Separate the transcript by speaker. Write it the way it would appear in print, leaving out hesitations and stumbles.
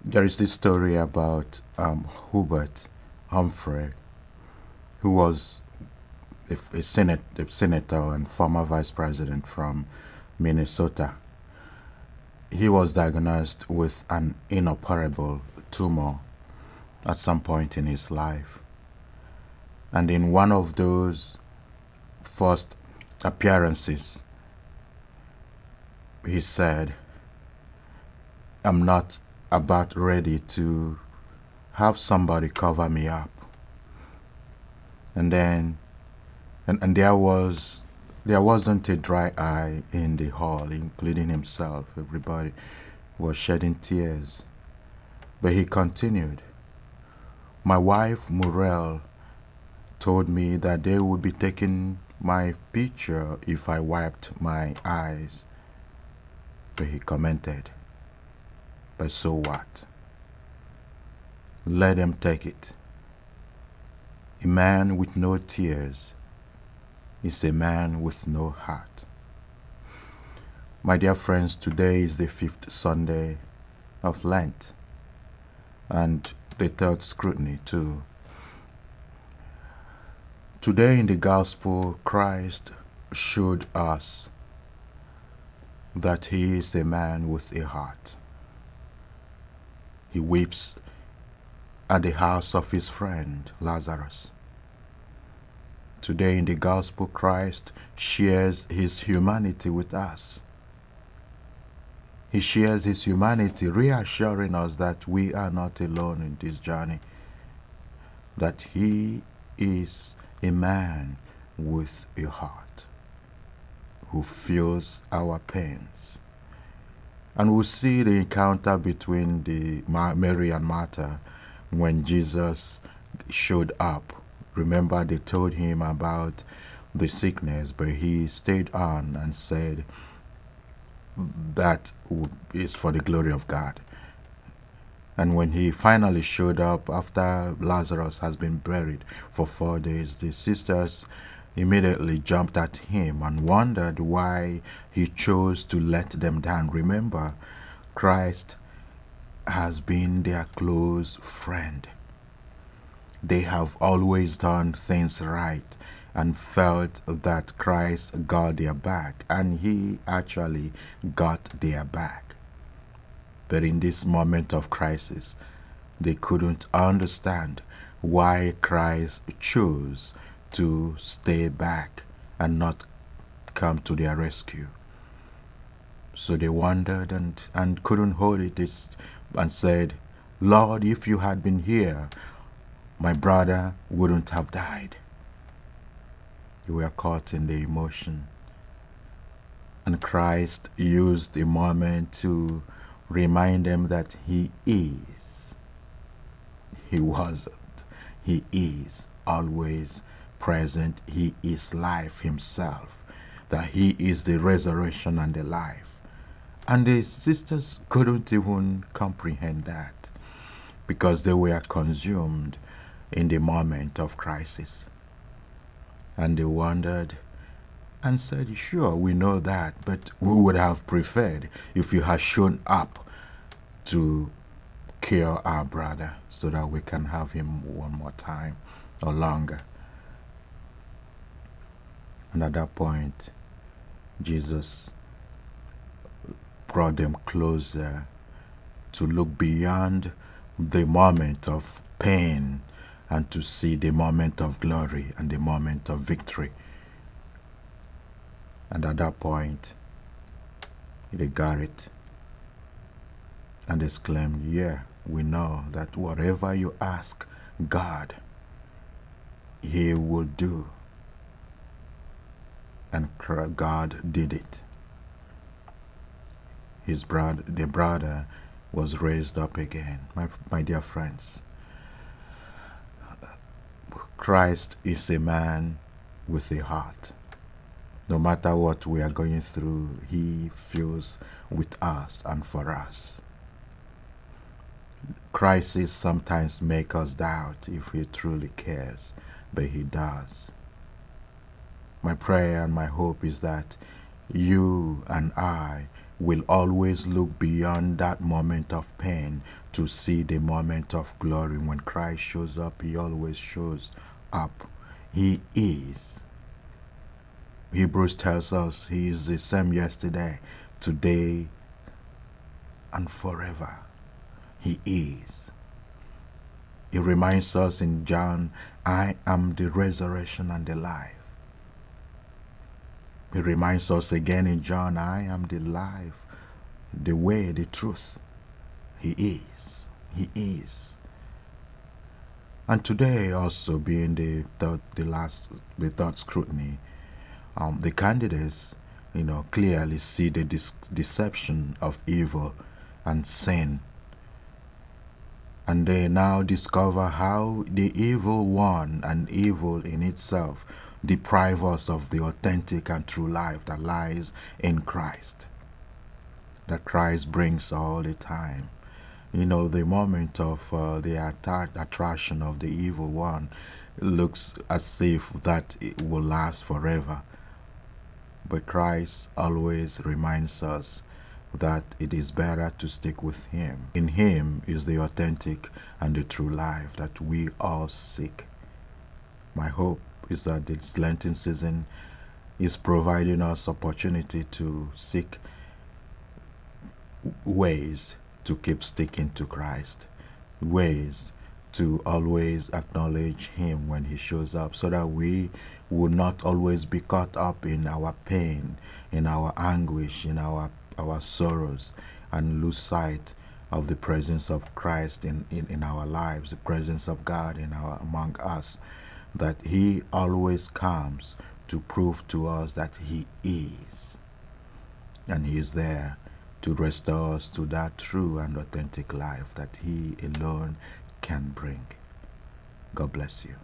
Speaker 1: There is this story about Hubert Humphrey, who was a senator and former vice president from Minnesota. He was diagnosed with an inoperable tumor at some point in his life. And in one of those first appearances, he said, I'm not about ready to have somebody cover me up. And then, and there wasn't a dry eye in the hall, including himself. Everybody was shedding tears. But he continued. My wife, Muriel, told me that they would be taking my picture if I wiped my eyes. But he commented, but so what? Let them take it. A man with no tears is a man with no heart. My dear friends, today is the 5th Sunday of Lent and the third scrutiny too. Today in the Gospel, Christ showed us that he is a man with a heart. He weeps at the house of his friend Lazarus. Today in the Gospel, Christ shares his humanity with us. He shares his humanity, reassuring us that we are not alone in this journey, that he is a man with a heart who feels our pains. And we'll see the encounter between Mary and Martha when Jesus showed up. Remember, they told him about the sickness, but he stayed on and said that is for the glory of God. And when he finally showed up after Lazarus has been buried for 4 days, the sisters immediately jumped at him and wondered why he chose to let them down. Remember, Christ has been their close friend. They have always done things right and felt that Christ got their back, and he actually got their back. But in this moment of crisis, they couldn't understand why Christ chose to stay back and not come to their rescue. So they wondered and couldn't hold it and said, Lord, if you had been here, my brother wouldn't have died. They were caught in the emotion. And Christ used the moment to remind them that he is. He wasn't. He is always present. He is life himself. That he is the resurrection and the life. And the sisters couldn't even comprehend that because they were consumed in the moment of crisis. And they wondered and said, sure, we know that, but we would have preferred if you had shown up to cure our brother so that we can have him one more time or longer. And at that point, Jesus brought them closer to look beyond the moment of pain and to see the moment of glory and the moment of victory. And at that point, they got it and exclaimed, yeah, we know that whatever you ask God, he will do. And God did it. The brother was raised up again. My dear friends, Christ is a man with a heart. No matter what we are going through, he feels with us and for us. Crises sometimes make us doubt if he truly cares, but he does. My prayer and my hope is that you and I will always look beyond that moment of pain to see the moment of glory. When Christ shows up, he always shows up. He is. Hebrews tells us he is the same yesterday, today, and forever. He is. He reminds us in John, I am the resurrection and the life. He reminds us again in John, I am the life, the way, the truth. He is. He is. And today also being the third scrutiny, the candidates, clearly see the deception of evil and sin. And they now discover how the evil one and evil in itself deprive us of the authentic and true life that lies in Christ, that Christ brings all the time. The moment of the attraction of the evil one looks as if that it will last forever. But Christ always reminds us that it is better to stick with him. In him is the authentic and the true life that we all seek. My hope is that this Lenten season is providing us opportunity to seek ways to keep sticking to Christ, ways to always acknowledge him when he shows up, so that we will not always be caught up in our pain, in our anguish, in our sorrows, and lose sight of the presence of Christ in our lives, the presence of God among us, that he always comes to prove to us that he is. And he is there to restore us to that true and authentic life that he alone can bring. God bless you.